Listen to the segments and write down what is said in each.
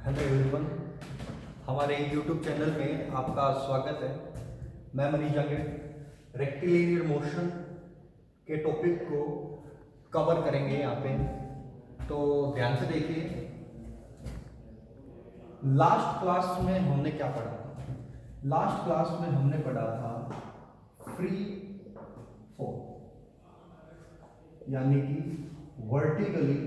Hello everyone, हमारे YouTube channel में आपका स्वागत है। मैं मनीष जांगड़ रेक्टिलिनियर मोशन के टॉपिक को कवर करेंगे यहाँ पे, तो ध्यान से देखिए। लास्ट क्लास में हमने क्या पढ़ा था? लास्ट क्लास में हमने पढ़ा था फ्री फॉल, यानी कि vertically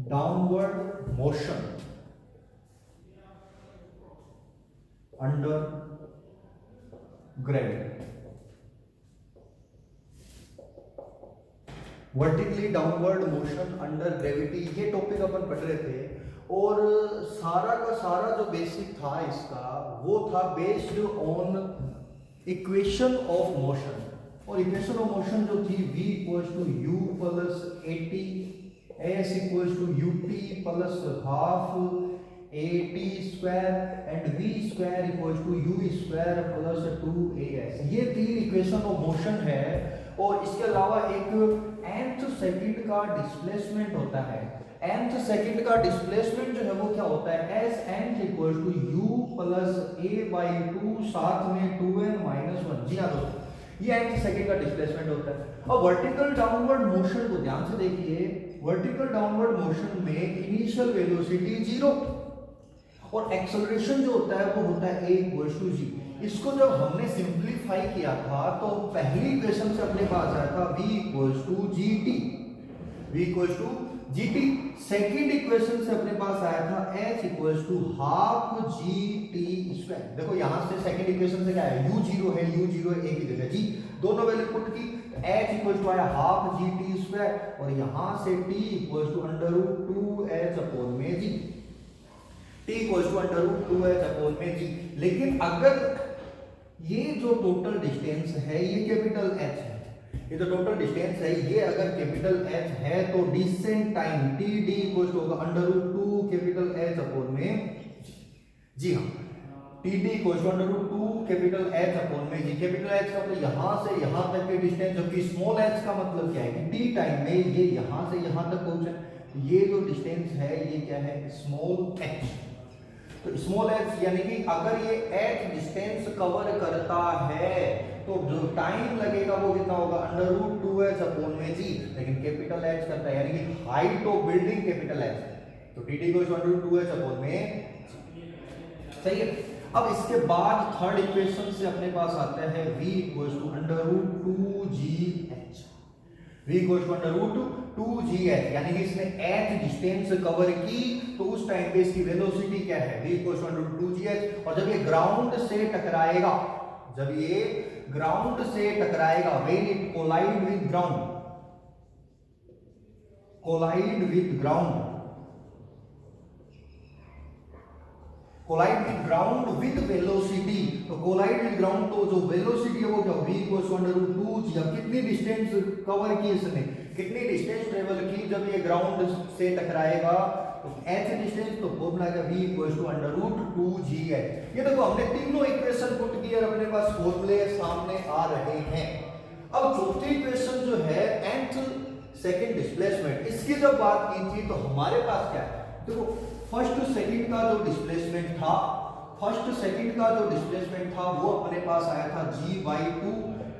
downward motion under gravity. Vertically downward motion under gravity, ये टॉपिक अपन पढ़ रहे थे। और सारा का सारा जो बेसिक था इसका, वो था based on equation of motion. और इक्वेशन ऑफ मोशन जो थी v equals to u plus at, s equals to ut plus half at square and v square equals to u square plus 2as। ये तीन equation of motion है। और इसके अलावा एक nth सेकंड का डिस्प्लेसमेंट होता है। nth सेकंड का डिस्प्लेसमेंट जो है वो क्या होता है? s nth equals to u plus a by 2 साथ में 2n माइनस 1। जी हाँ दोस्तों, ये nth सेकंड का डिस्प्लेसमेंट होता है। अब वर्टिकल डाउनवर्ड मोशन को ध्यान से देखिए। वर्टिकल डाउनवर्ड मोशन में इनिशियल वेलोसिटी 0 और एक्सेलरेशन जो होता है वो होता है a इक्वल्स टू g। इसको जब हमने सिंपलीफाई किया था तो पहली इक्वेशन से अपने पास आया था v equals to gt, v equals to gt। Second equation से अपने पास आया था h equals to half gt square. देखो यहां से सेकंड इक्वेशन से क्या है? u0 है, u0 है a की जगह g, दोनों वैल्यू पुट की। h इक्वल्स टू आया हाफ gt स्क्वायर और यहां से t equals to under root 2h upon में g, t equals to under root 2h upon में g। लेकिन अगर ये जो टोटल डिस्टेंस है ये कैपिटल h है, ये जो टोटल डिस्टेंस है ये अगर कैपिटल h है तो descent time td equals to होगा under root 2 capital h upon में जी हाँ, td equals to under root 2 capital h upon में जी। कैपिटल h का मतलब यहां से यहां तक के डिस्टेंस, जबकि स्मॉल h का मतलब क्या है कि t टाइम में ये यहां से यहां तक पहुंचे। ये जो डिस्टेंस है ये क्या है? Small h। तो स्मॉल h यानी कि अगर ये h डिस्टेंस कवर करता है तो जो टाइम लगेगा वो कितना होगा? अंडर रूट 2h अपॉन में जी। लेकिन कैपिटल h करता है यानी कि height of building capital h, तो dt equals to under root 2h upon में, सही है। अब इसके बाद थर्ड इक्वेशन से अपने पास आता है v equals to under root 2gh, v equals to under root 2gh, यानी कि इसने h डिस्टेंस कवर की तो उस टाइम पे इसकी वेलोसिटी क्या है? v equals to under root 2gh। और जब ये ग्राउंड से टकराएगा, जब ये ग्राउंड से टकराएगा, when it collide with ground, collide with ground, collide with ground with velocity, तो कोलाइड विद ग्राउंड तो जो वेलोसिटी है वो क्या? v equals to under root 2g। अब कितनी डिस्टेंस कवर की इसने, कितनी डिस्टेंस ट्रेवल की जब ये ग्राउंड से टकराएगा? तो h डिस्टेंस, तो फॉर्मूला है v equals to under root 2gh। ये देखो हमने तीनों इक्वेशन पुट की और अपने पास फॉर्मूले सामने आ रहे हैं। अब चौथी इक्वेशन जो है nth सेकंड डिस्प्लेसमेंट, इसकी जब बात की थी तो हमारे पास क्या है? देखो फर्स्ट सेकंड का जो डिस्प्लेसमेंट था, फर्स्ट सेकंड का जो डिस्प्लेसमेंट था वो अपने पास आया था g/2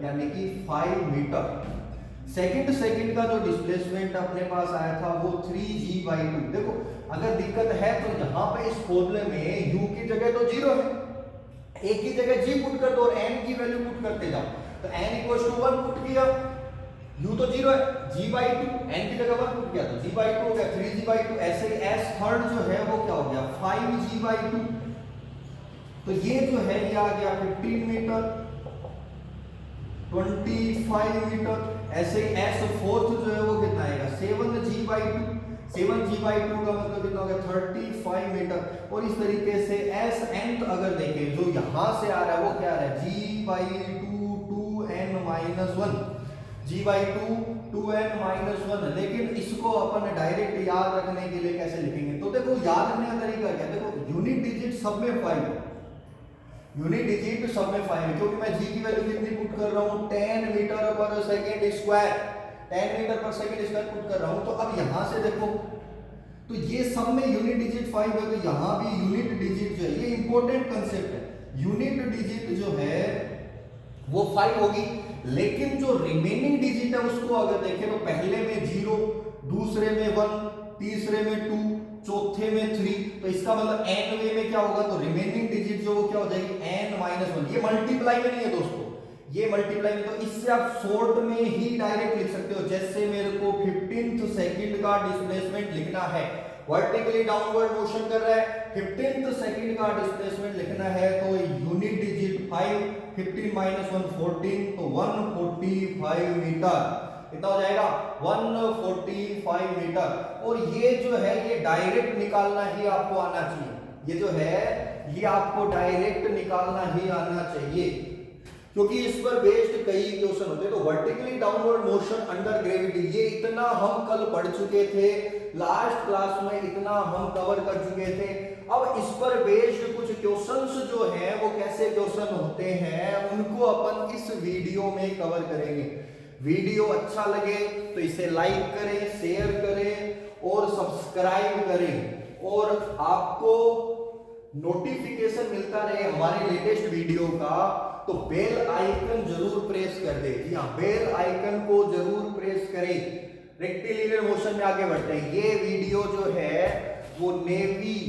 यानी कि 5 मीटर। सेकंड सेकंड का जो डिस्प्लेसमेंट अपने पास आया था वो 3g/2। देखो अगर दिक्कत है तो यहाँ पे इस फॉर्मूले में u की जगह तो 0 है, a की जगह g पुट कर दो और n की वैल्यू पुट करते जाओ। तो n इक्वल्स टू 1 पुट किया, u तो 0 है, g/2, n की जगह 1 पुट किया तो g/2 हो गया, 3g/2। ऐसे ही s थर्ड जो है वो क्या हो गया? 5g/2। तो ये जो है ये आ गया 15 मीटर, 25 मीटर। ऐसे ही s फोर्थ जो है वो कितना आएगा? 7g/2, 7g/2 का मतलब कितना हो गया? 35 मीटर। और इस तरीके से s nth अगर देखें जो यहां से आ रहा है वो क्या आ रहा है? g/2 2n minus 1, g/2 2n minus 1। लेकिन इसको अपन डायरेक्ट याद रखने के लिए कैसे लिखेंगे? तो देखो याद रखने का तरीका क्या? देखो यूनिट डिजिट सब में 5 है, यूनिट डिजिट सब में 5 है, क्योंकि मैं g की वैल्यू कितनी पुट कर रहा हूं? 10 metre per second square, 10 metre per second square put कर रहा हूं। तो अब यहां से देखो, तो तो ये सब में यूनिट डिजिट 5 है, तो यहां भी यूनिट डिजिट जो है, ये इंपॉर्टेंट कंसेप्ट है, यूनिट डिजिट जो है वो 5 होगी। लेकिन जो रिमेनिंग डिजिट है उसको अगर देखें तो पहले में 0, दूसरे में 1, तीसरे में 2, चौथे में 3, तो इसका मतलब n वे में क्या होगा, तो रिमेनिंग डिजिट जो वो क्या हो जाएगी n-1। ये मल्टीप्लाई में नहीं है दोस्तों, ये मल्टीप्लाई में, तो इससे आप शॉर्ट में ही डायरेक्ट लिख सकते हो। जैसे मेरे को 15th सेकंड का डिस्प्लेसमेंट लिखना है, वर्टिकली डाउनवर्ड मोशन कर रहा है, 15th सेकंड का डिस्प्लेसमेंट लिखना है, तो यूनिट डिजिट 5, 15 - 1 14, तो 145 मीटर, कितना हो जाएगा 145 मीटर। और ये जो है ये डायरेक्ट निकालना ही आपको आना चाहिए, ये जो है ये आपको डायरेक्ट निकालना ही आना चाहिए, क्योंकि इस पर बेस्ड कई क्वेश्चन होते हैं। तो vertically downward motion under gravity, ये इतना हम कल पढ़ चुके थे, लास्ट क्लास में इतना हम कवर कर चुके थे। अब इस पर बेस्ड कुछ क्वेश्चंस जो हैं वो कैसे क्वेश्चन होते हैं उनको अपन इस वीडियो में कवर करेंगे। वीडियो अच्छा लगे तो इसे लाइक करें, शेयर करें और सब्सक्राइब करें, और आपको नोटिफिकेशन मिलता रहे हमारे लेटेस्ट वीडियो का, तो बेल आइकन जरूर प्रेस कर दे। जी हाँ, बेल आइकन को जरूर प्रेस करें। रेक्टिलिनियर मोशन में आगे बढ़ते हैं। ये वीडियो जो है वो नेवी,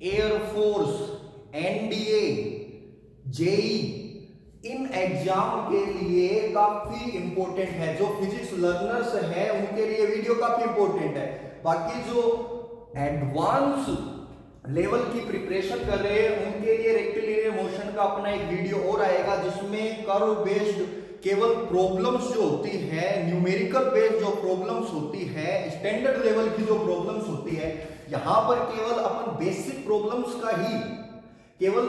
एयरफोर्स, एनडीए, जेई इन एग्जाम के लिए काफी इंपॉर्टेंट है। जो फिजिक्स लर्नर्स हैं उनके लिए वीडियो काफी इंपॉर्टेंट है। बाकी जो एडवांस लेवल की प्रिपरेशन कर रहे हैं उनके लिए रेक्टिलिनियर मोशन का अपना एक वीडियो और आएगा, जिसमें कर्व बेस्ड केवल प्रॉब्लम्स जो होती है, न्यूमेरिकल बेस्ड जो प्रॉब्लम्स होती है, स्टैंडर्ड लेवल की जो प्रॉब्लम्स होती है, यहां पर केवल अपन बेसिक प्रॉब्लम्स का ही, केवल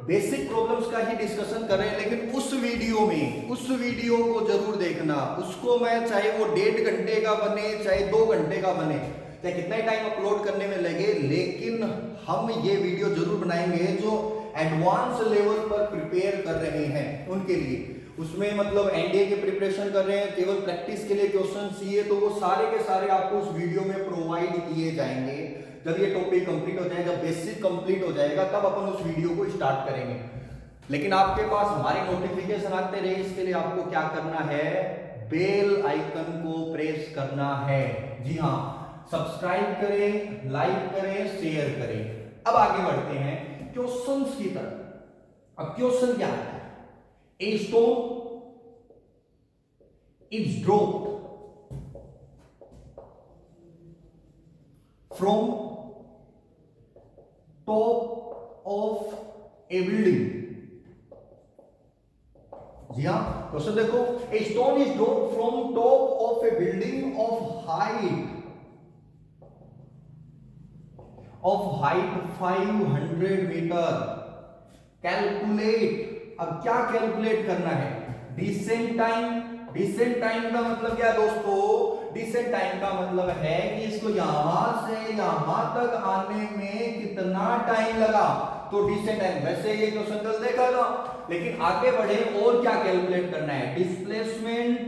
बेसिक प्रॉब्लम्स का ही डिस्कशन कर रहे हैं। लेकिन उस वीडियो को जरूर देखना। उसको मैं चाहे वो 1.5 घंटे का बने, चाहे 2 घंटे का बने, चाहे कितना ही टाइम अपलोड करने में लगे, लेकिन हम ये वीडियो जरूर बनाएंगे जो एडवांस लेवल पर प्रिपेयर कर रहे हैं उनके लिए। उसमें मतलब एनडीए के प्रिपरेशन कर रहे हैं, केवल प्रैक्टिस के लिए क्वेश्चन चाहिए, तो वो सारे के सारे आपको उस वीडियो में प्रोवाइड किए जाएंगे। जब ये टॉपिक कंप्लीट हो जाएगा, जब बेसिक कंप्लीट हो जाएगा, तब अपन उस वीडियो को स्टार्ट करेंगे। लेकिन आपके पास हमारे नोटिफिकेशन आते रहे, इसके लिए आपको क्या करना है, बेल आइकन को प्रेस करना है। जी हाँ, सब्सक्राइब करें, लाइक करें, शेयर करें। अब आगे बढ़ते हैं क्वेश्चंस की तरफ। अब क्वेश्चन क्या है, a stone is dropped from top of a building. जी हाँ, क्वेश्चन देखो, a stone is dropped from top of a building of height 500 metre. Calculate. अब क्या कैलकुलेट करना है, डिसेंट टाइम। डिसेंट टाइम का मतलब क्या है दोस्तों, डिसेंट टाइम का मतलब है कि इसको यहां से यहां तक आने में कितना टाइम लगा, तो डिसेंट टाइम। वैसे ये क्वेश्चन कल देखा था, लेकिन आगे बढ़े और क्या कैलकुलेट करना है, displacement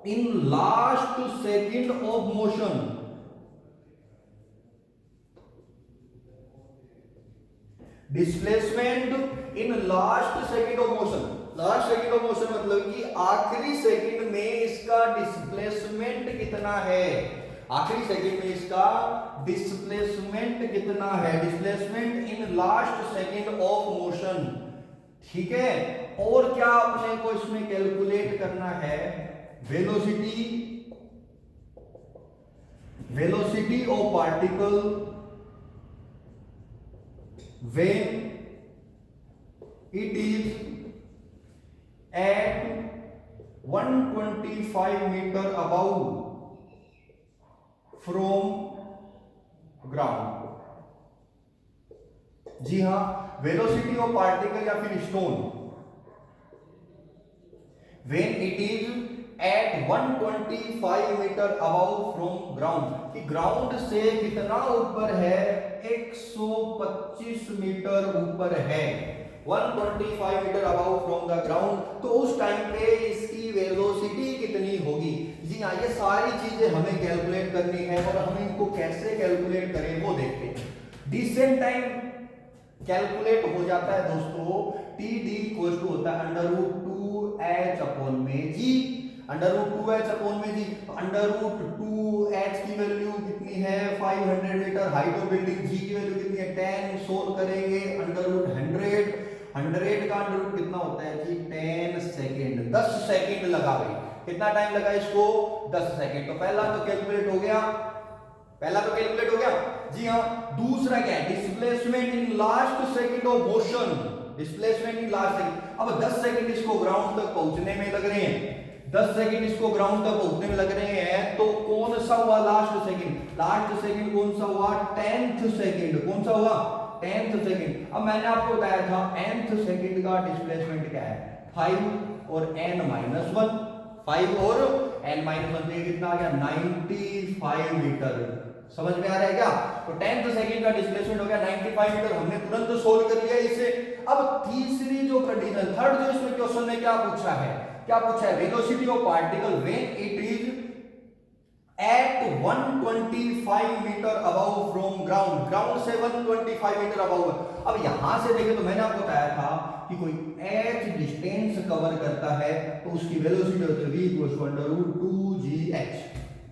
in last second of motion. Displacement in last second of motion. Last second of motion मतलब कि आखिरी सेकंड में इसका डिस्प्लेसमेंट कितना है, आखिरी सेकंड में इसका डिस्प्लेसमेंट कितना है, displacement in last second of motion. ठीक है, और क्या अपने को इसमें कैलकुलेट करना है, velocity of particle when it is at 125 meter above from ground। जी हां, वेलोसिटी ऑफ पार्टिकल या फिर stone when it is at 125 meter above from ground, कि ग्राउंड से कितना ऊपर है, 125 मीटर ऊपर है, 125 meter above from the ground. तो उस टाइम पे इसकी वेलोसिटी कितनी होगी, जी हाँ, ये सारी चीजें हमें कैलकुलेट करनी है और हम इनको कैसे कैलकुलेट करें वो देखते हैं। डिसेंट टाइम कैलकुलेट हो जाता है दोस्तों, टी डी इक्वल टू होता है अंडर रूट 2h अपॉन में जी, अंडर रूट 2h अपॉन में जी। अंडर रूट 2h की वैल्यू कितनी है 500 मीटर, हाइट ऑफ बिल्डिंग जी की वैल्यू कितनी है 10, सोल्व करेंगे अंडर रूट 100 का अंडर रूट कितना होता है जी 10 सेकेंड, 10 सेकेंड लगा भाई। कितना टाइम लगा इसको 10 सेकेंड। तो पहला तो कैलकुलेट हो गया, पहला तो कैलकुलेट हो गया जी हाँ। दूसरा क्या है displacement in last second of motion, displacement in last second. अब 10 सेकंड इसको ग्राउंड तक पहुंचने में लग रहे हैं, 10 सेकंड इसको ग्राउंड तक पहुंचने में लग रहे हैं, तो कौन सा हुआ लास्ट सेकंड, लास्ट सेकंड कौन सा हुआ 10th सेकंड, कौन सा हुआ 10th सेकंड। अब मैंने आपको बताया था nth सेकंड का डिस्प्लेसमेंट क्या है 5 और n-1, 5 और n-1 तो कितना आ गया 95 मीटर। समझ में आ रहा है क्या? तो 10th सेकंड का डिस्प्लेसमेंट हो गया 95 मीटर, हमने तुरंत सोल्व कर लिया इसे। अब तीसरी जो कंडीशन, थर्ड जो इसमें क्वेश्चन में क्या पूछा है, क्या पूछा है velocity of particle when it is at 125 meter above from ground, ground से 125 मीटर अबव। अब यहां से देखें तो मैंने आपको बताया था कि कोई h डिस्टेंस कवर करता है तो उसकी वेलोसिटी होती है v equal to under root 2gh।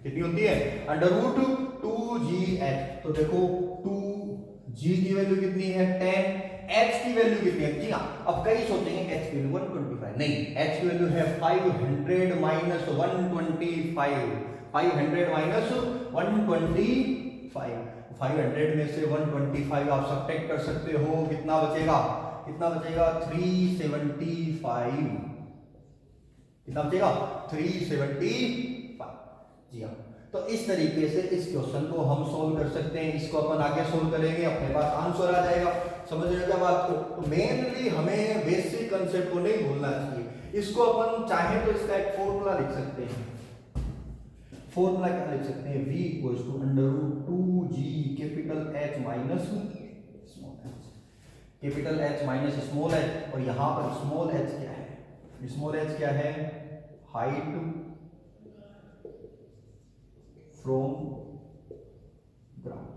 कितनी होती है अंडर रूट 2gh। तो देखो 2g की वैल्यू कितनी है 10, h की वैल्यू कितनी है जी हाँ। अब कई सोचेंगे h की वैल्यू 125, नहीं h की वैल्यू है 500 माइनस 125, 500 माइनस 125, 500 में से 125 आप सब्ट्रैक्ट कर सकते हो, कितना बचेगा, कितना बचेगा 375, कितना बचेगा 375 जी हाँ। तो इस तरीके से इस क्वेश्चन को हम सोल्व कर सकते हैं, इसको अपन आगे सोल्व करेंगे अपने पास आंसर आ जाएगा। समझ रहे हो क्या बात को? तो मेनली हमें बेसिक कंसेप्ट को नहीं भूलना चाहिए। इसको अपन चाहे तो इसका एक फॉर्मूला लिख सकते हैं, फॉर्मूला क्या लिख सकते हैं v equals to under root 2g capital h minus small h, capital H minus small h। और यहां पर स्मॉल h क्या है, स्मॉल h क्या है height from ground,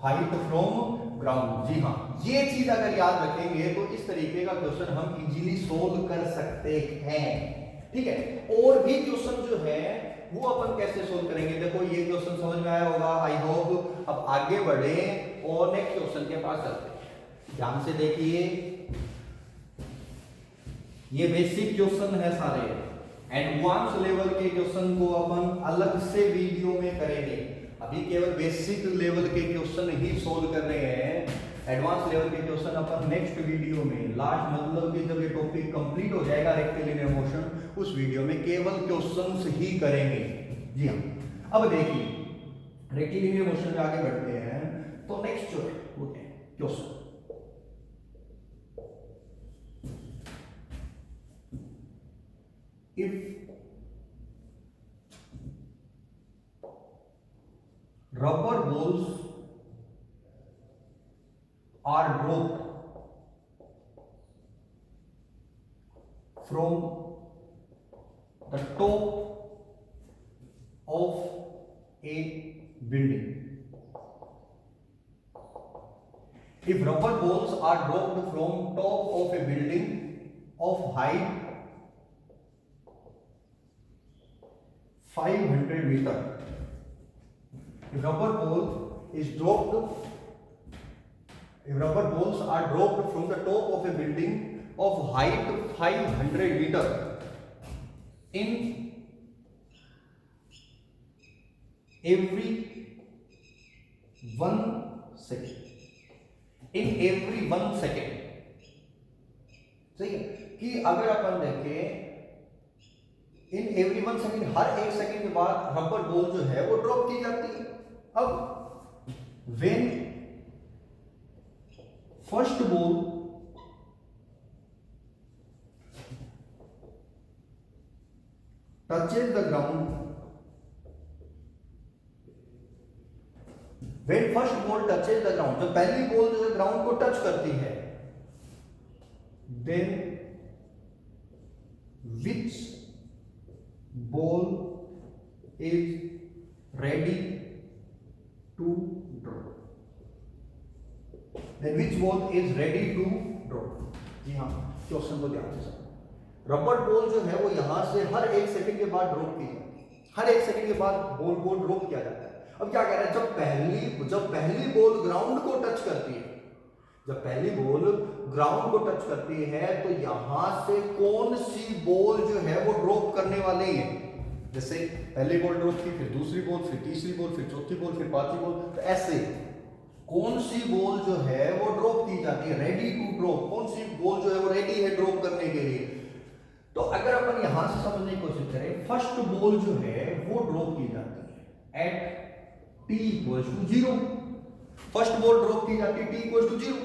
height from ground जी हाँ। ये चीज अगर याद रखेंगे तो इस तरीके का क्वेश्चन हम इजीली सोल्व कर सकते हैं, ठीक है। और भी क्वेश्चन जो है वो अपन कैसे सोल्व करेंगे, देखो ये क्वेश्चन समझ में आया होगा आई होप। अब आगे बढ़े और नेक्स्ट क्वेश्चन के पास चलते हैं। ध्यान से देखिए, ये बेसिक क्वेश्चन है सारे, एडवांस लेवल के क्वेश्चन को अपन अलग से वीडियो में करेंगे। अभी केवल बेसिक लेवल के क्वेश्चन ही सोल्व कर रहे हैं, एडवांस लेवल के क्वेश्चन अपन नेक्स्ट वीडियो में, लास्ट मतलब कि जब ये टॉपिक कंप्लीट हो जाएगा रेक्टिलिनियर मोशन, उस वीडियो में केवल क्वेश्चंस ही करेंगे जी हाँ। अब देखिए रेक्टिलिनियर मोशन में आगे बढ़ते हैं, तो नेक्स्ट जो है वो है question, if rubber balls are dropped from the top of a building. If rubber balls are dropped from top of a building of height 500 meter, if rubber ball is dropped, if rubber balls are dropped from the top of a building of height 500 meter in every 1 second, in every 1 second, सही है कि अगर अपन देखें in every 1 second, her 1 second के बाद rubber ball जो है वो ड्रॉप की जाती है। अब when first ball touches the ground, when first ball touches the ground, जब पहली बॉल जो है ग्राउंड को टच करती है, then which ball is ready to drop, then which ball is ready to drop? जी हाँ, क्वेश्चन को ध्यान से समझो। रबर बॉल जो है वो यहां से हर 1 सेकंड के बाद ड्रॉप की जाती है, हर 1 सेकंड के बाद बॉल को ड्रॉप किया जाता है। अब क्या कह रहा है, जब पहली बॉल ग्राउंड को टच करती है, जब पहली बॉल ग्राउंड को टच करती है तो यहां से कौन सी बॉल जो है वो ड्रॉप करने वाले हैं। जैसे पहली बॉल ड्रॉप की, फिर दूसरी बॉल, फिर तीसरी बॉल, फिर चौथी बॉल, फिर पांचवी बॉल, तो ऐसे कौन सी बॉल जो है वो ड्रॉप की जाती है, रेडी टू ड्रॉप, कौन सी बॉल जो है वो रेडी है ड्रॉप करने के लिए। तो अगर अपन यहां से समझने की कोशिश करें, फर्स्ट बॉल जो है वो ड्रॉप की जाती है at t equals to 0। First ball drop की जाती है t equals to 0।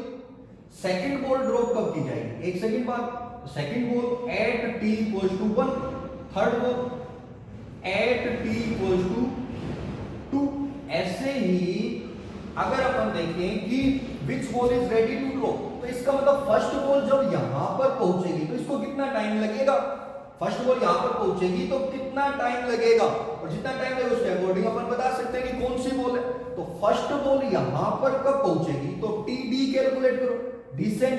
Second ball drop कब की जाएगी, 1 सेकंड बाद। Second ball at t equals to 1। Third ball at t equals to 2। ऐसे ही अगर अपन देखें कि which ball is ready to drop, तो इसका मतलब फर्स्ट बॉल जब यहां पर पहुंचेगी तो इसको कितना टाइम लगेगा, फर्स्ट बॉल यहां पर पहुंचेगी तो कितना टाइम लगेगा, और जितना टाइम लगेगा उसके अकॉर्डिंग अपन बता सकते हैं कि कौन सी बॉल है। तो फर्स्ट बॉल यहां पर कब पहुंचेगी, तो टीडी कैलकुलेट करो, descent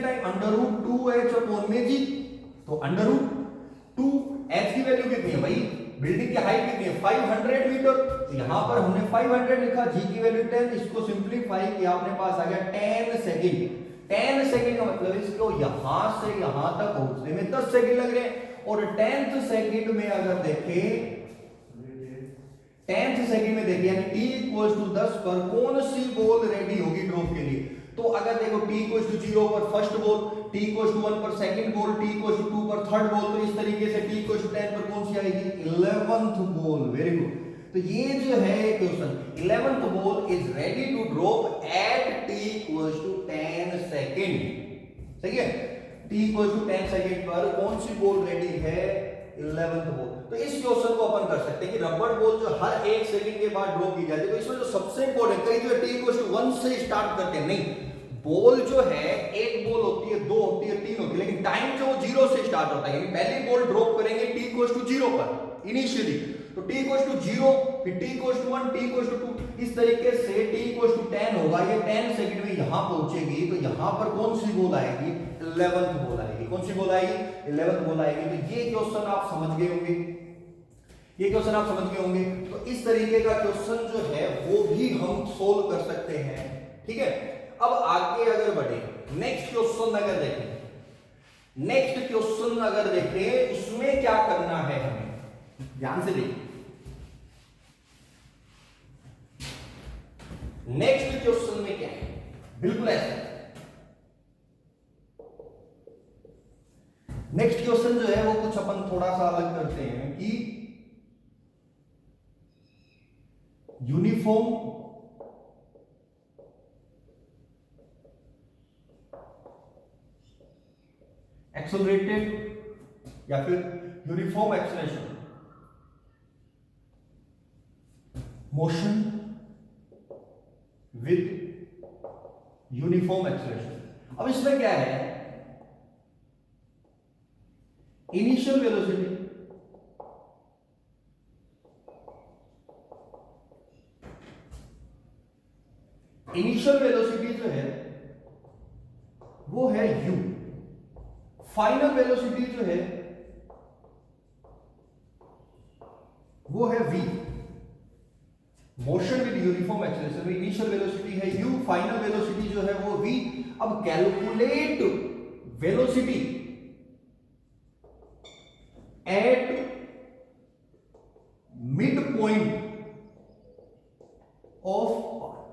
time under root 2h upon में जी। तो अंडर रूट 2h की वैल्यू कितनी है भाई, बिल्डिंग की हाइट कितनी है 500 मीटर, तो यहां पर हमने 500 लिखा, जी की वैल्यू 10, इसको सिंपलीफाई किया अपने पास आ गया 10 सेकंड। 10 सेकंड का मतलब इसको यहां से यहां तक पहुंचने में 10 सेकंड लग रहे हैं। और 10th सेकंड में अगर देखें, 10th सेकंड में देखिए यानी t इक्वल्स टू 10 पर कौन सी बॉल रेडी होगी ड्रॉप के लिए। तो अगर देखो t इक्वल्स टू 0 पर first ball, t equals to 1 पर second ball, t equals to 2 पर थर्ड बॉल, तो इस तरीके से t इक्वल्स टू 10 पर कौन सी आएगी, 11th बॉल। Very good. तो ये जो है question, 11th ball is ready to drop at t equals to 10 second. सही है, t इक्वल्स टू 10 सेकंड पर कौन सी बॉल रेडी है, 11th बॉल। तो इस क्वेश्चन को अपन कर सकते हैं कि रबर बॉल जो हर 1 सेकंड के बाद ड्रॉप की जाती है, तो इसमें जो सबसे इंपॉर्टेंट, कई जो t इक्वल्स टू 1 से स्टार्ट करते हैं, नहीं, बॉल जो है एक बॉल होती है, 2 होती है, 3 होती है, लेकिन टाइम जो 0 से स्टार्ट होता है, यानी पहली बॉल ड्रॉप करेंगे t इक्वल्स टू 0 पर इनिशियली, तो t इक्वल्स टू 0, फिर t equals to 1, t equals to 2, इस तरीके से t इक्वल्स टू 10 होगा, ये 10 सेकंड में यहां पहुंचेगी, तो यहां पर कौन सी बॉल आएगी, 11th बॉल आएगी। कौन सी बॉल आएगी, 11th बॉल आएगी। तो ये क्वेश्चन आप समझ गए होंगे, ये क्वेश्चन आप समझ गए होंगे। तो इस तरीके का क्वेश्चन जो है वो भी हम सोल्व कर सकते हैं, ठीक है। अब आगे अगर बढ़े, नेक्स्ट क्वेश्चन अगर देखें, इसमें क्या करना है हमें, ध्यान से देखिए। नेक्स्ट क्वेश्चन में क्या है, बिल्कुल ऐसा। नेक्स्ट क्वेश्चन जो है वो कुछ अपन थोड़ा सा अलग करते हैं कि यूनिफॉर्म एक्सेलरेटेड या फिर uniform acceleration motion with uniform acceleration. अब इसमें क्या है, इनिशियल वेलोसिटी जो है वो है u, फाइनल वेलोसिटी जो है वो है v। Motion with uniform acceleration में इनिशियल वेलोसिटी है u, फाइनल वेलोसिटी जो है वो v। अब calculate velocity at mid point of path.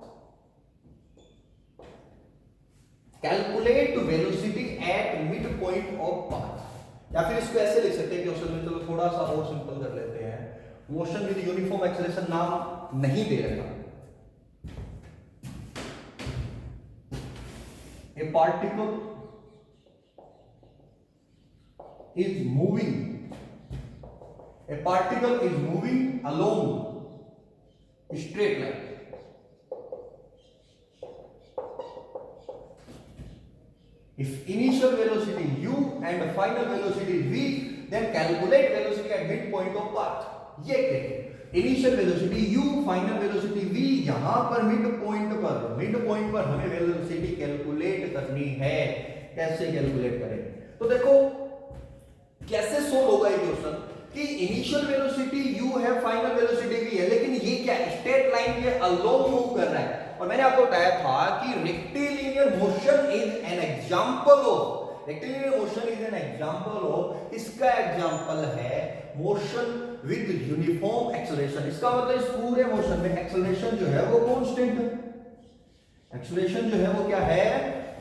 Calculate velocity at mid point of path, या फिर इसको ऐसे लिख सकते हैं क्वेश्चन में, चलो थोड़ा सा और सिंपल कर लेते हैं। मोशन विद यूनिफॉर्म एक्सेलरेशन नाम नहीं दे रखा, ए particle is moving along straight line. If initial velocity u and final velocity v, then calculate velocity at mid point of path. ये कहेंगे initial velocity u, final velocity v, यहां पर mid point पर हमें velocity calculate करनी है। कैसे calculate करें? तो देखो कैसे सोल्व होगा ये क्वेश्चन कि इनिशियल वेलोसिटी u है, फाइनल वेलोसिटी v है, लेकिन ये क्या है, स्ट्रेट लाइन के अलोंग मूव कर रहा है। और मैंने आपको बताया था कि rectilinear motion is an example of, rectilinear motion is an example of, इसका एग्जांपल है मोशन विद यूनिफॉर्म एक्सेलरेशन। इसका मतलब इस पूरे मोशन में एक्सेलरेशन जो है वो कांस्टेंट है, एक्सेलरेशन जो है वो क्या है,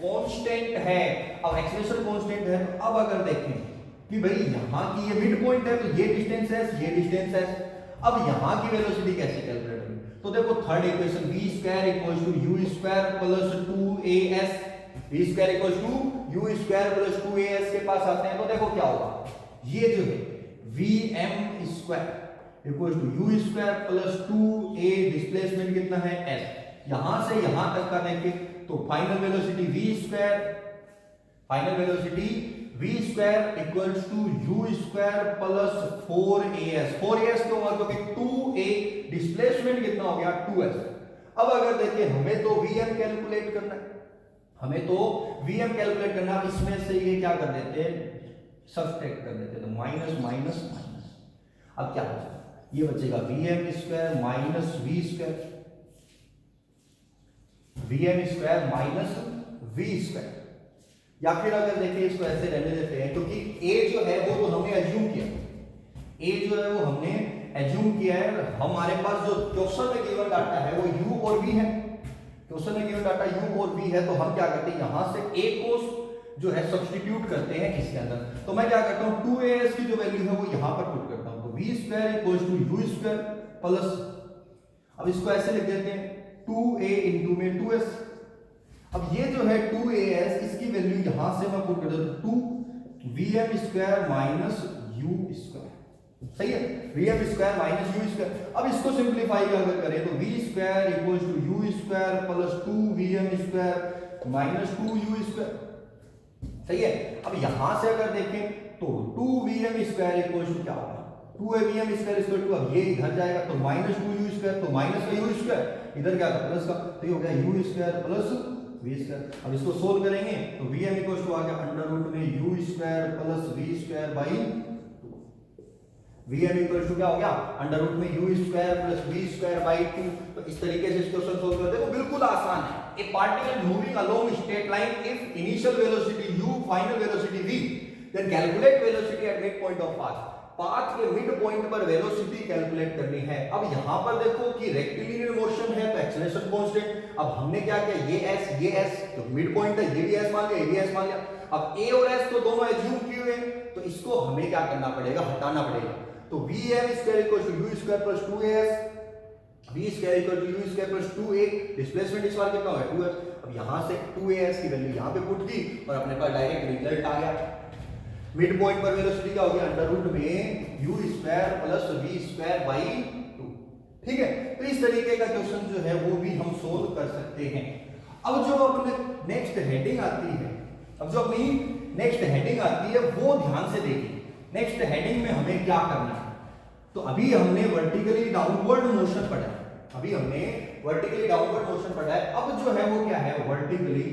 कांस्टेंट है। अब एक्सेलरेशन कांस्टेंट है तो अब अगर देखें कि भाई यहां की ये मिड पॉइंट है तो ये डिस्टेंस है, ये डिस्टेंस है। अब यहां की वेलोसिटी कैसे कैलकुलेट होगी? तो देखो third equation v square equals to u square plus 2as, v square equals to u square plus 2as के पास आते हैं तो देखो क्या होगा, ये जो है vm square equals to u square plus 2a, displacement कितना है s, यहां से यहां तक का देखें तो final velocity v square, final velocity v square equals to u square plus 4as, 4as तो होगा क्योंकि 2a, डिस्प्लेसमेंट कितना हो गया 2s। अब अगर देखिए हमें तो vm कैलकुलेट करना है, हमें तो vm कैलकुलेट करना है, इसमें से ये क्या कर देते हैं, सब्सट्रैक्ट कर देते हैं, तो माइनस माइनस माइनस। अब क्या बचेगा, ये बचेगा vm square minus v square, vm square minus v square. या फिर अगर देखिए इसको ऐसे रहने देते हैं क्योंकि a जो है वो तो हमने एज्यूम किया, a जो है वो हमने एज्यूम किया है, हमारे पास जो क्वेश्चन में गिवन डाटा है वो u और v है, क्वेश्चन में गिवन डाटा u और v है, तो हम क्या करते हैं यहां से a को जो है सब्स्टिट्यूट करते हैं इसके अंदर। तो मैं क्या करता हूं 2as की जो वैल्यू है वो यहां पर पुट करता हूं, तो v square equals to u square plus, अब इसको ऐसे लिख देते हैं 2a इनटू में 2s। अब ये जो है 2as, इसकी वैल्यू यहां से मैं पुट कर देता हूं 2 vm square minus u square, सही है, vm square minus u square. अब इसको सिंपलीफाई अगर करें तो v square equals to u square plus 2 vm square minus 2 u square, सही है। अब यहां से अगर देखें तो 2 vm स्क्वायर इक्वल्स टू क्या होगा, 2 vm स्क्वायर इक्वल टू, अब ये इधर जाएगा तो माइनस 2 u स्क्वायर, तो माइनस का u स्क्वायर, इधर क्या था प्लस का, तो ये हो गया u square plus v square. अब इसको सोल्व करेंगे तो vm इक्वल्स टू आ गया अंडर रूट में u square plus v square by 2, vm equals to क्या हो गया अंडर रूट में u square plus v square by 2। तो इस तरीके से इस क्वेश्चन सोल्व करते हैं, बिल्कुल आसान है। A particle moving along straight line, if initial velocity u, final velocity v, then calculate velocity at mid point of path. Path के मिड पॉइंट पर वेलोसिटी कैलकुलेट करनी है। अब यहां पर देखो कि रेक्टिलिनियर मोशन है तो एक्सेलरेशन कांस्टेंट। अब हमने क्या किया, ये s तो मिड पॉइंट है, ये भी s मान लिया, ये भी s मान लिया। अब a और s तो दोनों एज्यूम किए हुए हैं, तो इसको हमें क्या करना पड़ेगा, हटाना पड़ेगा। तो vm square equals to u square plus 2as, v square equal to u square plus 2a, displacement इस बार कितना होगा 2s। अब यहां से 2as की वैल्यू यहां पे पुट की और अपने पास डायरेक्ट रिजल्ट आ गया। मिड पॉइंट पर वेलोसिटी क्या हो गया अंडर रूट में u square plus v square by 2, ठीक है। तो इस तरीके का क्वेश्चन जो है वो भी हम सोल्व कर सकते हैं। अब जो अपने नेक्स्ट हेडिंग आती है, अब जो अपनी नेक्स्ट हेडिंग आती है वो ध्यान से देखिए। नेक्स्ट हेडिंग में हमें क्या करना है, तो अभी हमने वर्टिकली डाउनवर्ड मोशन पढ़ा है, अभी हमने वर्टिकली डाउनवर्ड मोशन पढ़ा है। अब जो है वो क्या है, vertically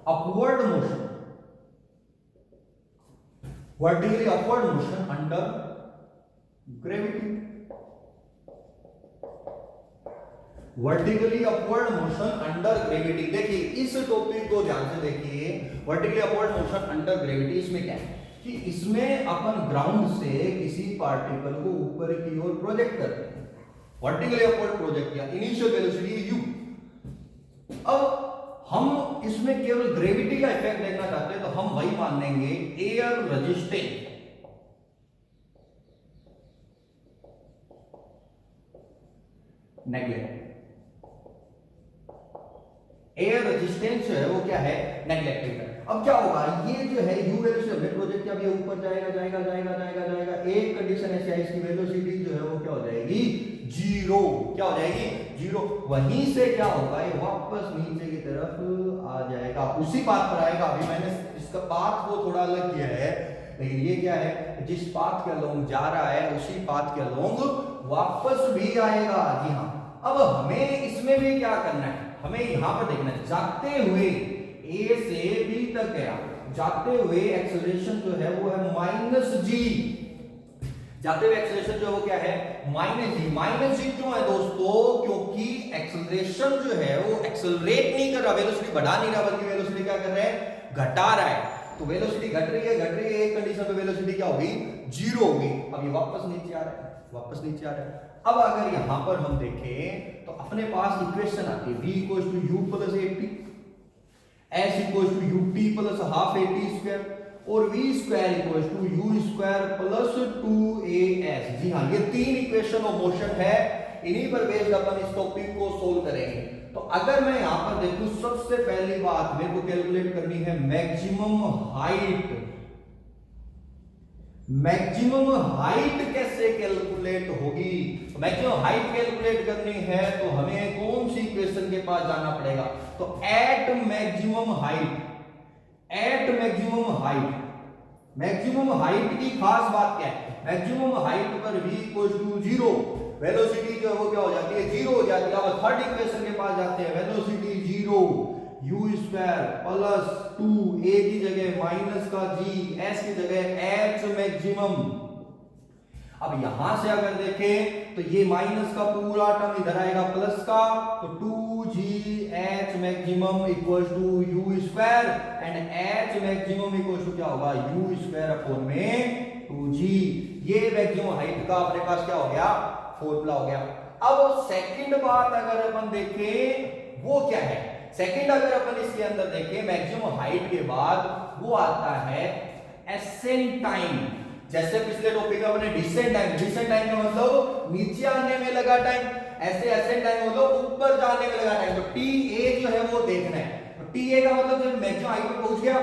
upward motion, vertically upward motion under gravity, vertically upward motion under gravity. देखिए इस टॉपिक को ध्यान से देखिए, vertically upward motion under gravity, इसमें क्या है कि इसमें अपन ग्राउंड से किसी पार्टिकल को ऊपर की ओर प्रोजेक्ट करते हैं, वर्टिकली अपवर्ड प्रोजेक्ट किया, इनिशियल वेलोसिटी u। अब हम इसमें केवल ग्रेविटी का इफेक्ट देखना चाहते हैं तो हम वही मान लेंगे air resistance, neglect, air resistance जो है वो क्या है, नेगलेक्टेड है। अब क्या होगा, ये जो है u वेलोसिटी हमने प्रोजेक्ट किया, ये ऊपर जाएगा जाएगा जाएगा जाएगा जाएगा, एक कंडीशन ऐसी है इसकी वेलोसिटी जो है वो क्या हो जाएगी, जीरो। क्या हो जाएगी, जीरो। वहीं से क्या होगा, ये वापस नीचे की तरफ आ जाएगा, उसी बात पर आएगा। अभी मैंने इसका पाथ वो थोड़ा अलग किया है, लेकिन ये क्या है, जिस पाथ के अलोंग जा रहा है उसी पाथ के अलोंग वापस भी आएगा। जी हाँ, अब हमें इसमें भी क्या करना है, हमें यहां पर देखना है, जाते हुए ए से बी तक गया, जाते हुए एक्सेलरेशन जो है वो है माइनस जी, जाते हुए एक्सेलरेशन जो है वो क्या है, माइनस जी। माइनस जी क्यों है दोस्तों, क्योंकि एक्सेलरेशन जो है वो एक्सेलरेट नहीं कर रहा, वेलोसिटी बढ़ा नहीं रहा, बल्कि वेलोसिटी क्या कर रहा है, घटा रहा है। तो वेलोसिटी घट रही है, एक कंडीशन पे वेलोसिटी क्या होगी, जीरो होगी। अब ये वापस नीचे आ रहा है, वापस नीचे आ रहा है। अब अगर यहां पर हम देखें तो अपने पास इक्वेशन आती है v equals to u plus 80, s equals to ut plus half 80 square, और v square equals to u square plus 2as। जी हाँ, ये तीन इक्वेशन ऑफ मोशन है, इन्हीं पर बेस्ड अपन इस टॉपिक को सोल्व करेंगे। तो अगर मैं यहां पर देखूं, सबसे पहली बात मेरे को कैलकुलेट करनी है मैक्सिमम हाइट। मैक्सिमम हाइट कैसे कैलकुलेट होगी, मैक्सिमम हाइट कैलकुलेट करनी है तो हमें कौन सी इक्वेशन के पास जाना पड़ेगा, तो at maximum height, at maximum height. Maximum height की खास बात क्या है, मैक्सिमम हाइट पर v इक्वल्स टू 0, वेलोसिटी जो है वो क्या हो जाती है, जीरो हो जाती है। अब थर्ड इक्वेशन के पास जाते हैं, velocity 0, u square plus 2a की जगह माइनस का g, s की जगह h मैक्सिमम। अब यहां से अगर देखें तो ये माइनस का पूरा टर्म इधर आएगा प्लस का, तो 2gh maximum equals to u square and h maximum equals to क्या होगा, u स्क्वायर अपॉन में 2g। ये मैक्सिमम हाइट का अपने पास क्या हो गया, फॉर्मूला हो गया। अब सेकंड बात अगर अपन देखें वो क्या है, सेकंड अगर अपन इसके अंदर देखें मैक्सिमम हाइट के बाद वो आता है एसेंट टाइम। जैसे पिछले टॉपिक में अपने डिसेंट टाइम, डिसेंट टाइम का मतलब नीचे आने में लगा टाइम, ऐसे एसेंट टाइम मतलब ऊपर जाने में लगा टाइम। तो टी ए जो है वो देखना है, तो टी ए का मतलब जब मैक्सिमम हाइट पर पहुंच गया,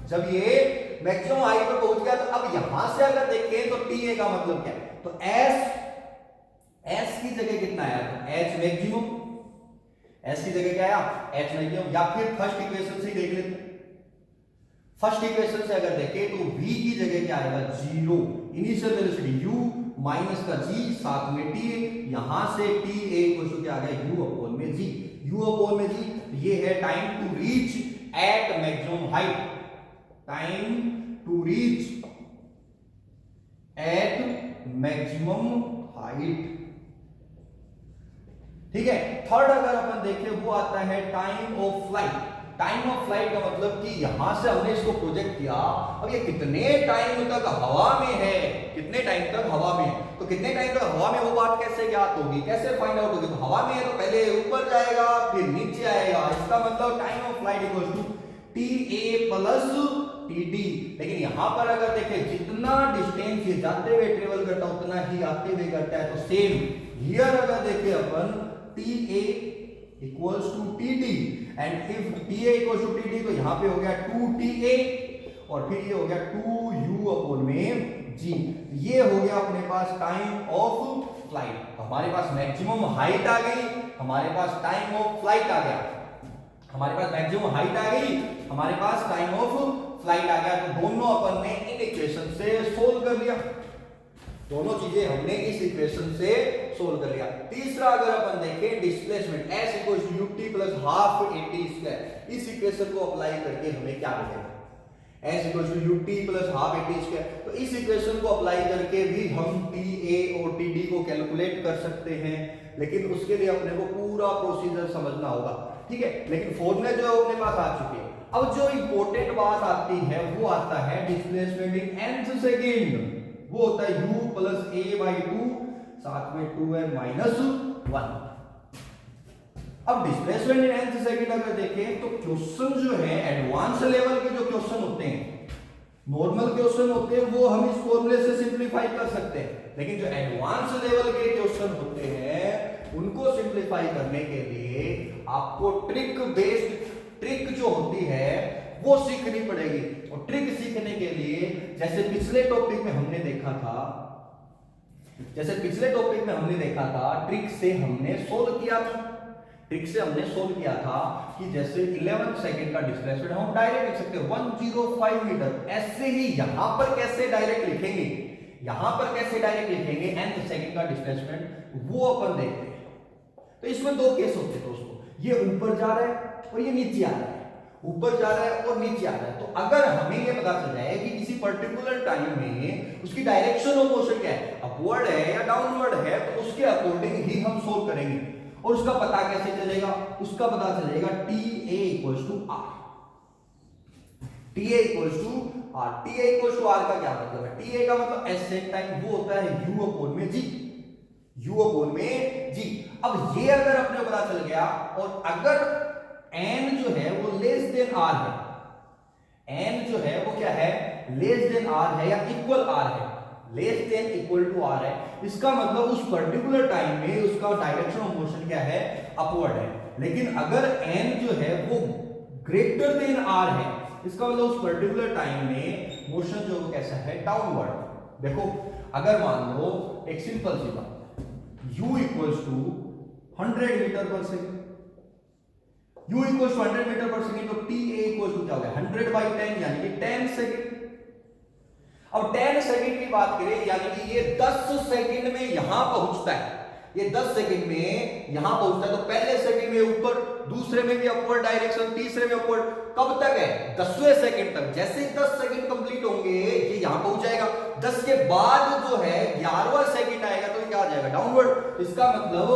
जब ये मैक्सिमम हाइट पर पहुंच गया, तो अब यहां से अगर देखें तो टी ए का मतलब क्या है, तो एस की जगह कितना आया, एच मैक्सिमम, एस की जगह क्या आया, एच मैक्सिमम। या फिर फर्स्ट इक्वेशन से देख लेते हैं, फर्स्ट इक्वेशन से अगर देखें तो v की जगह क्या आएगा, 0, इनिशियल वेलोसिटी u माइनस का g साथ में t, यहां से t a इक्वल क्या आ गया, u अपॉन में g, u अपॉन में g। ये है time to reach at maximum height, time to reach at maximum height. ठीक है, थर्ड अगर अपन देखें वो आता है time of flight. Time of flight का मतलब कि यहां से हमने इसको प्रोजेक्ट किया, अब ये कितने टाइम तक हवा में है, कितने टाइम तक हवा में है, तो कितने टाइम तक हवा में वो बात कैसे ज्ञात होगी, कैसे फाइंड आउट होगी, तो हवा में है तो पहले ऊपर जाएगा फिर नीचे आएगा, इसका मतलब time of flight equals to T A plus T D. लेकिन यहां पर अगर देखें जितना डिस्टेंस ये जाते हुए ट्रेवल करता है उतना ही आते हुए करता है, तो सेम हियर अगर देखें अपन t a equals to t d and if t a equals to t d, तो यहां पे हो गया 2ta और फिर ये हो गया 2u अपॉन में g। ये हो गया अपने पास टाइम ऑफ फ्लाइट। हमारे पास मैक्सिमम हाइट आ गई, हमारे पास टाइम ऑफ फ्लाइट आ गया, हमारे पास मैक्सिमम हाइट आ गई, हमारे पास टाइम ऑफ फ्लाइट आ गया। तो दोनों अपन ने इन इक्वेशन से सोल्व कर लिया, दोनों चीजें हमने इस इक्वेशन से सोल्व कर लिया। तीसरा अगर अपन देखें displacement s equals to ut plus half at square, इस इक्वेशन को अप्लाई करके हमें क्या मिलेगा, s equals to ut plus half at square. तो इस इक्वेशन को अप्लाई करके भी हम ta और td को कैलकुलेट कर सकते हैं, लेकिन उसके लिए अपने को पूरा प्रोसीजर समझना होगा, ठीक है। लेकिन फॉर्मूले जो अपने पास आ चुके हैं। अब जो इंपॉर्टेंट बात आती है वो आता है डिस्प्लेसमेंट इन nth सेकंड, वो होता है u प्लस a बाई 2 साथ में 2n माइनस 1। अब डिस्प्लेसमेंट इन nth सेकंड अगर देखें तो क्वेश्चन जो है एडवांस लेवल के जो क्वेश्चन होते हैं, नॉर्मल क्वेश्चन होते हैं, वो हम इस फॉर्मूले से सिंपलीफाई कर सकते हैं, लेकिन जो एडवांस लेवल के क्वेश्चन होते हैं उनको सिंपलीफाई करने के लिए आपको ट्रिक बेस्ड, ट्रिक जो होती है वो सीखनी पड़ेगी। और ट्रिक सीखने के लिए जैसे पिछले टॉपिक में हमने देखा था, जैसे पिछले टॉपिक में हमने देखा था ट्रिक से हमने सोल्व किया था, ट्रिक से हमने सोल्व किया था कि जैसे 11 सेकंड का डिस्प्लेसमेंट हम डायरेक्ट लिख सकते हैं 105 मीटर। ऐसे ही यहां पर कैसे डायरेक्ट लिखेंगे, यहां पर कैसे डायरेक्ट लिखेंगे nth सेकंड का डिस्प्लेसमेंट, वो अपन देखते हैं। तो इसमें दो केस होते हैं दोस्तों, ये ऊपर जा रहा है और ये नीचे आ रहा है, ऊपर जा रहा है और नीचे आ रहा है। तो अगर हमें ये पता चल जाए कि किसी पर्टिकुलर टाइम में उसकी डायरेक्शन ऑफ मोशन क्या है, अपवर्ड है या डाउनवर्ड है, तो उसके अकॉर्डिंग ही हम सोल्व करेंगे। और उसका पता कैसे चलेगा, उसका पता चलेगा TA equals to R। TA equals to R, TA equals to R का क्या मतलब है, TA का मतलब एसेट टाइम, वो होता है U अपॉन में G, U अपॉन में G। अब ये अगर अपने पता चल गया, और अगर n जो है वो लेस देन R है, n जो है वो क्या है, लेस देन R है या इक्वल R है, less than equal to R है, इसका मतलब उस पर्टिकुलर टाइम में उसका डायरेक्शन ऑफ मोशन क्या है, अपवर्ड है। लेकिन अगर n जो है वो ग्रेटर देन R है, इसका मतलब उस पर्टिकुलर टाइम में मोशन जो वो कैसा है, डाउनवर्ड। देखो अगर मान लो एक सिंपल सी बात, u equals to 100 metre per second, u equals to 100 metre per second, तो TA इक्वल्स टू क्या हो गया, 100/10 यानी कि 10 सेकेंड। अब 10 सेकंड की बात करें, यानी कि ये 10 सेकंड में यहां पहुंचता है, ये 10 सेकंड में यहां पहुंचता है। तो पहले सेकंड में ऊपर, दूसरे में भी अपवर्ड डायरेक्शन, तीसरे में अपवर्ड, कब तक है, 10वें सेकंड तक। जैसे ही 10 सेकंड कंप्लीट होंगे ये यहां पहुंच जाएगा, 10 के बाद जो है 11वां सेकंड आएगा तो ये क्या आ जाएगा, डाउनवर्ड। इसका मतलब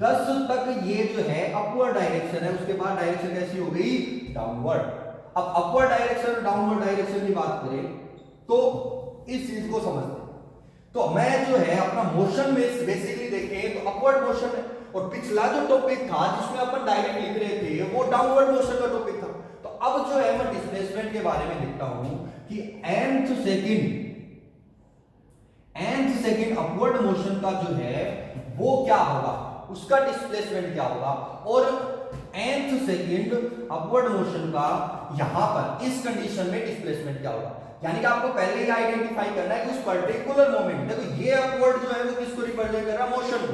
10 तक ये जो है अपवर्ड डायरेक्शन है, उसके बाद डायरेक्शन कैसी हो गई, डाउनवर्ड। अब अपवर्ड डायरेक्शन और डाउनवर्ड डायरेक्शन की बात करें तो इस चीज को समझते हैं। तो मैं जो है अपना मोशन में बेसिकली देखें तो अपवर्ड मोशन है, और पिछला जो टॉपिक था जिसमें अपन डायरेक्ट लिख रहे थे वो डाउनवर्ड मोशन का टॉपिक था। तो अब जो है मैं डिस्प्लेसमेंट के बारे में लिखता हूं कि nth सेकंड अपवर्ड मोशन का जो है वो क्या होगा, उसका डिस्प्लेसमेंट क्या होगा, और nth सेकंड अपवर्ड मोशन का यहां पर इस कंडीशन में डिस्प्लेसमेंट क्या होगा। यानी कि आपको पहले ही आइडेंटिफाई करना है कि उस पर्टिकुलर मोमेंट, देखो ये अपवर्ड जो है वो किसको रिप्रेजेंट कर रहा है, मोशन को।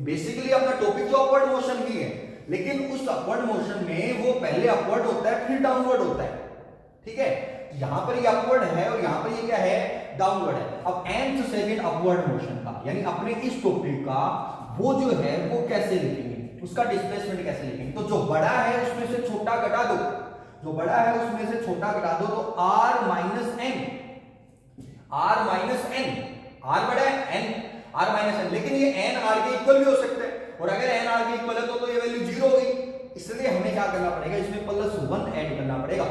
बेसिकली अपना टॉपिक जो अपवर्ड मोशन ही है, लेकिन उस अपवर्ड मोशन में वो पहले अपवर्ड होता है फिर डाउनवर्ड होता है, ठीक है। यहां पर ये अपवर्ड है और यहां पर ये क्या है, डाउनवर्ड है। अब nth सेकंड अपवर्ड मोशन का, यानी अपने इस टॉपिक का वो जो है वो कैसे लिखेंगे, उसका डिस्प्लेसमेंट कैसे लिखेंगे। तो जो बड़ा है उसमें से छोटा घटा दो, जो बड़ा है उसमें से छोटा घटा दो, तो r माइनस n, r बड़ा है r माइनस n, लेकिन ये n r के इक्वल भी हो सकता है, और अगर n r के इक्वल है तो ये वैल्यू 0 हो गई। इसलिए हमें क्या करना पड़ेगा, इसमें +1 ऐड करना पड़ेगा।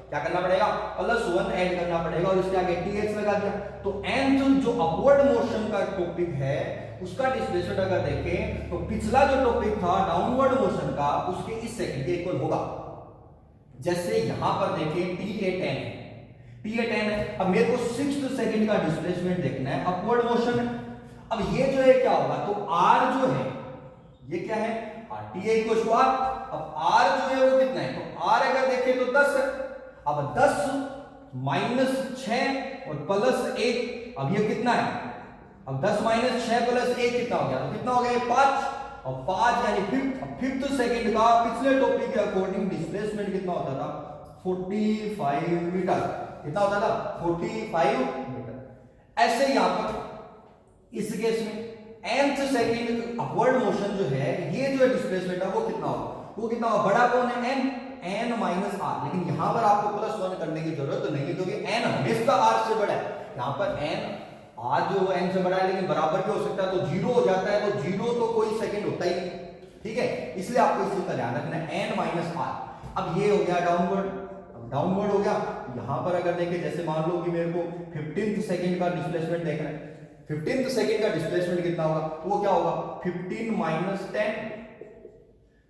क्या करना पड़ेगा, +1 ऐड करना पड़ेगा, और इसके आगे th लगा दिया। तो n जो अपवर्ड मोशन का टॉपिक है उसका डिस्प्लेसमेंट अगर देखें तो पिछला जो टॉपिक था डाउनवर्ड मोशन का, उसके इस सेकंड के इक्वल होगा। जैसे यहां पर देखें TA10 है। अब मेरे को 6th सेकंड का डिस्प्लेसमेंट देखना है, अपवर्ड मोशन है। अब ये जो है क्या होगा, तो R जो है ये क्या है, TA इक्वल टू R। अब R जो है वो कितना है, तो R अगर देखें तो 10 है। अब 10 माइनस 6 और +1, अब ये कितना है, अब 10 माइनस 6 + 1 कितना हो गया, तो कितना हो गया, 5। और 5 यानी फिफ्थ सेकंड का पिछले टॉपिक के अकॉर्डिंग डिस्प्लेसमेंट कितना होता था, 45 मीटर। कितना होता था, 45 मीटर। ऐसे यहां पर इस केस में nth सेकंड अपवर्ड मोशन जो है, ये जो डिस्प्लेसमेंट है वो कितना होगा, वो कितना होगा, बड़ा कौन है, n माइनस r। लेकिन यहां पर आपको +1 करने की जरूरत नहीं है, क्योंकि n हमेशा r से बड़ा है। यहां पर n r जो n से बड़ा है लेकिन बराबर भी हो सकता है, तो 0 हो जाता है, तो 0 तो कोई सेकंड होता ही नहीं, ठीक है। इसलिए आपको इस चीज का ध्यान रखना है, n माइनस r। अब ये हो गया डाउनवर्ड, अब डाउनवर्ड हो गया। यहां पर अगर देखें, जैसे मान लो कि मेरे को 15th सेकंड का डिस्प्लेसमेंट देखना है, 15th सेकंड का डिस्प्लेसमेंट कितना होगा, तो वो क्या होगा, 15 माइनस 10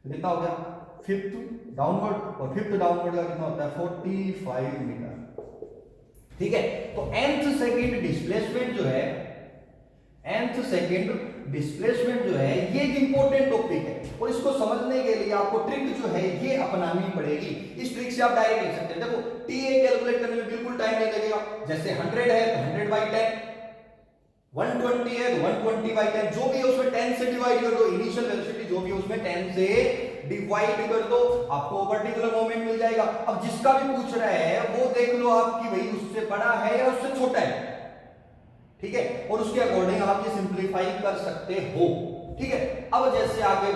कितना हो गया, 5th डाउनवर्ड, और 5th डाउनवर्ड का कितना होता है, 45 मीटर, ठीक है। तो nth सेकंड डिस्प्लेसमेंट जो है, nth सेकंड डिस्प्लेसमेंट जो है ये एक इंपॉर्टेंट टॉपिक है, और इसको समझने के लिए आपको ट्रिक जो है ये अपनानी पड़ेगी। इस ट्रिक से आप डायरेक्ट लिख सकते हैं। देखो TA कैलकुलेट करने में बिल्कुल टाइम नहीं लगेगा। जैसे 100 है तो 100/10, 120 है तो 120/10 जो भी है उसमें 10 से डिवाइड कर दो, इनिशियल वेलोसिटी जो भी है उसमें 10 से डिवाइड कर दो, आपको पर्टिकुलर मोमेंट मिल जाएगा। अब जिसका भी पूछ रहा है वो देख लो आप कि भाई उससे बड़ा है या उससे छोटा है, ठीक है, और उसके अकॉर्डिंग आप ये सिंप्लीफाई कर सकते हो, ठीक है। अब जैसे आगे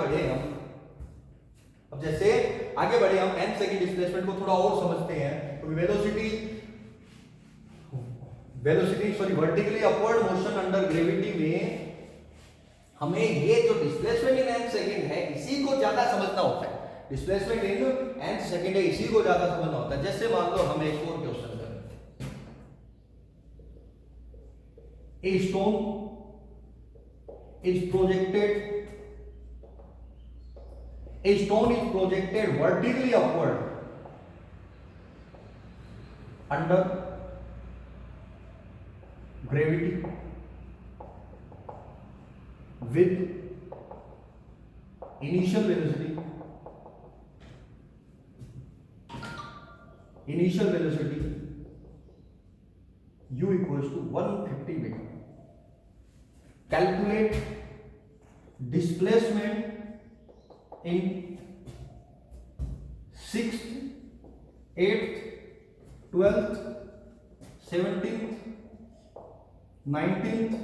बढ़े हम n सेकंड डिस्प्लेसमेंट को थोड़ा और समझते हैं। तो velocity sorry vertically upward motion under gravity में हमें ये जो डिस्प्लेसमेंट इन n सेकंड है इसी को ज्यादा समझना होता है। डिस्प्लेसमेंट इन n सेकंड है इसी को ज्यादा समझना होता है। जैसे मान लो हम एक और क्वेश्चन करें, a stone is projected vertically upward under gravity with initial velocity u equals to 150 meter. Calculate displacement in 6th, 8th, 12th, 17th, 19th,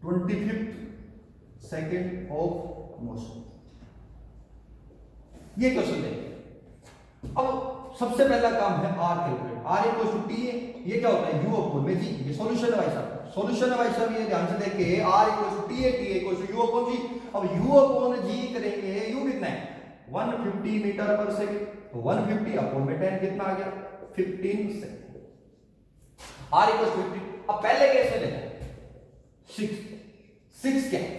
25th second of motion। ये क्वेश्चन देखिए। अब सबसे पहला काम है R calculate. R equal to T है, ये क्या होता है यू अपॉन में जी, ये सॉल्यूशन है भाई साहब, सॉल्यूशन है भाई साहब, ये ध्यान से देखिए। आर इक्वल टू टी है, t equal to u upon g. अब यू अपॉन जी करेंगे, यू कितना है 150 मीटर पर सेकंड, तो 150 अपॉन में 10 कितना आ गया 15 सेकंड। Are equal to 50। अब पहले केस में देखो 6 क्या है,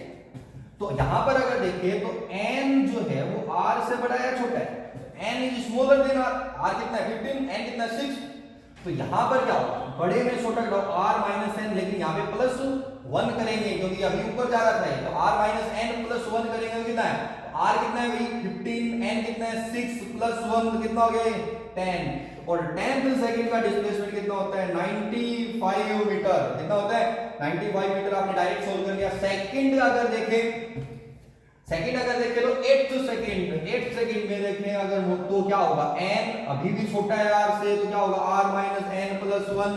तो यहां पर अगर देखिए तो n जो है वो r से बड़ा है छोटा है, n is smaller than r, r कितना है 15, n कितना है 6। तो यहां पर क्या होगा बड़े में छोटा घटाओ r माइनस n, लेकिन यहां पे प्लस 1 करेंगे क्योंकि अभी ऊपर जा रहा था ये, तो r माइनस n प्लस 1 करेंगे तो कितना है, r कितना है भाई 15, n कितना है 6 प्लस 1 कितना हो गया 10, और 10th सेकंड का डिस्प्लेसमेंट कितना होता है 95 मीटर। कितना होता है 95 मीटर। आपने डायरेक्ट सोल्व कर लिया। सेकंड अगर देखें तो 8th सेकंड में देखें अगर तो क्या होगा n अभी भी छोटा है r से, तो क्या होगा r minus n plus 1,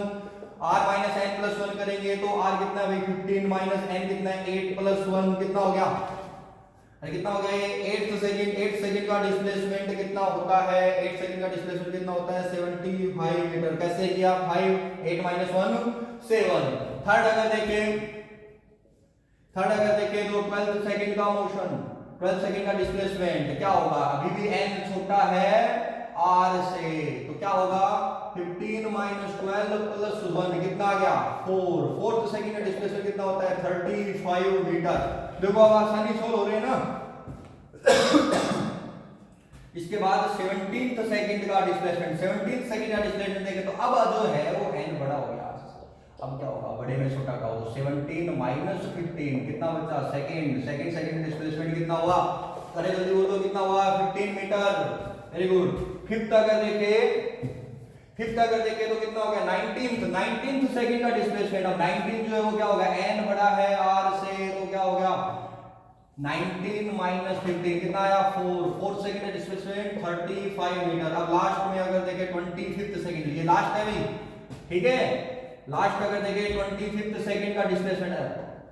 r minus n plus 1 करेंगे तो r कितना है भाई 15 माइनस n कितना है 8 प्लस 1 कितना हो गया, अरे कितना हो गया ये 8th सेकंड का डिस्प्लेसमेंट कितना होता है, 8 सेकंड का डिस्प्लेसमेंट कितना होता है 75 मीटर। कैसे किया 5 8 माइनस 1 7। थर्ड अगर देखें तो 12th सेकंड का मोशन, 12th सेकंड का डिस्प्लेसमेंट क्या होगा, अभी भी n छोटा है r से, तो क्या होगा 15 माइनस 12 प्लस 1 कितना आ गया 4। 4th सेकंड का डिस्प्लेसमेंट कितना होता है 35 मीटर। देखो अब आसानी सोल्व हो रहे हैं ना। इसके बाद 17th सेकंड का डिस्प्लेसमेंट देखें तो अब जो है वो n बड़ा हो गया। अब क्या होगा बड़े में छोटा का हो 17 माइनस 15 कितना बचा सेकंड डिस्प्लेसमेंट कितना हुआ, अरे जल्दी बोलो कितना हुआ 15 मीटर। Very good. फिफ्थ अगर देखे तो कितना हो गया 19th सेकंड का डिस्प्लेसमेंट। अब 19 जो है वो क्या होगा n बड़ा है r से, तो क्या हो गया 19 माइनस 15 कितना आया 4 सेकंड का डिस्प्लेसमेंट 35 मीटर। अब लास्ट में अगर देखे 25th सेकंड, ये लास्ट है भाई, ठीक है, लास्ट अगर देखे 25th सेकंड का डिस्प्लेसमेंट है,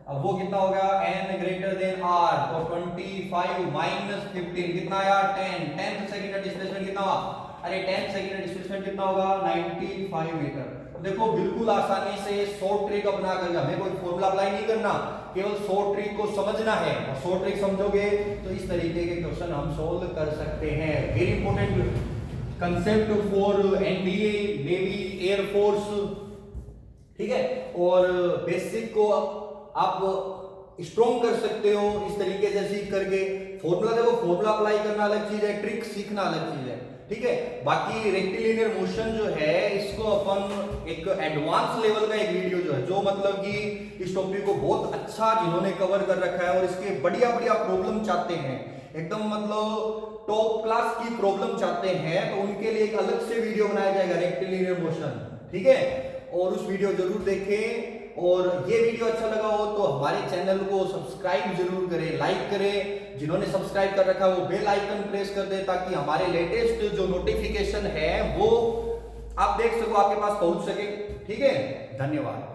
अब वो कितना हो गया n ग्रेटर देन r, तो 25 माइनस 15 कितना आया 10। 10th सेकंड का डिस्प्लेसमेंट कितना हुआ, अरे 10th सेकंड का डिस्प्लेसमेंट कितना होगा 95 मीटर। तो देखो बिल्कुल आसानी से शॉर्ट ट्रिक अपना करके, हमें कोई फॉर्मूला अप्लाई नहीं करना, केवल शॉर्ट ट्रिक को समझना है, और शॉर्ट ट्रिक समझोगे तो इस तरीके के क्वेश्चन हम सोल्व कर सकते हैं। Very important concept for NDA, navy, air force, ठीक है, और बेसिक को आप स्ट्रॉन्ग कर सकते हो इस तरीके से सीख करके। फॉर्मूला देखो, फॉर्मूला अप्लाई करना अलग चीज है, ट्रिक सीखना अलग चीज है, ठीक है। बाकी रेक्टिलिनियर मोशन जो है इसको अपन एक एडवांस लेवल का एक वीडियो जो है, जो मतलब कि इस टॉपिक को बहुत अच्छा जिन्होंने कवर कर रखा है और इसके बढ़िया बढ़िया प्रॉब्लम चाहते हैं, एकदम मतलब टॉप क्लास की प्रॉब्लम चाहते हैं, तो उनके लिए एक अलग से वीडियो बनाया जाएगा रेक्टिलिनियर मोशन, ठीक है। और उस वीडियो जरूर देखें। और ये वीडियो अच्छा लगा हो तो हमारे चैनल को सब्सक्राइब जरूर करें, लाइक करें। जिन्होंने सब्सक्राइब कर रखा है वो बेल आइकन प्रेस कर दे, ताकि हमारे लेटेस्ट जो नोटिफिकेशन है वो आप देख सको, आपके पास पहुंच सके। ठीक है, धन्यवाद।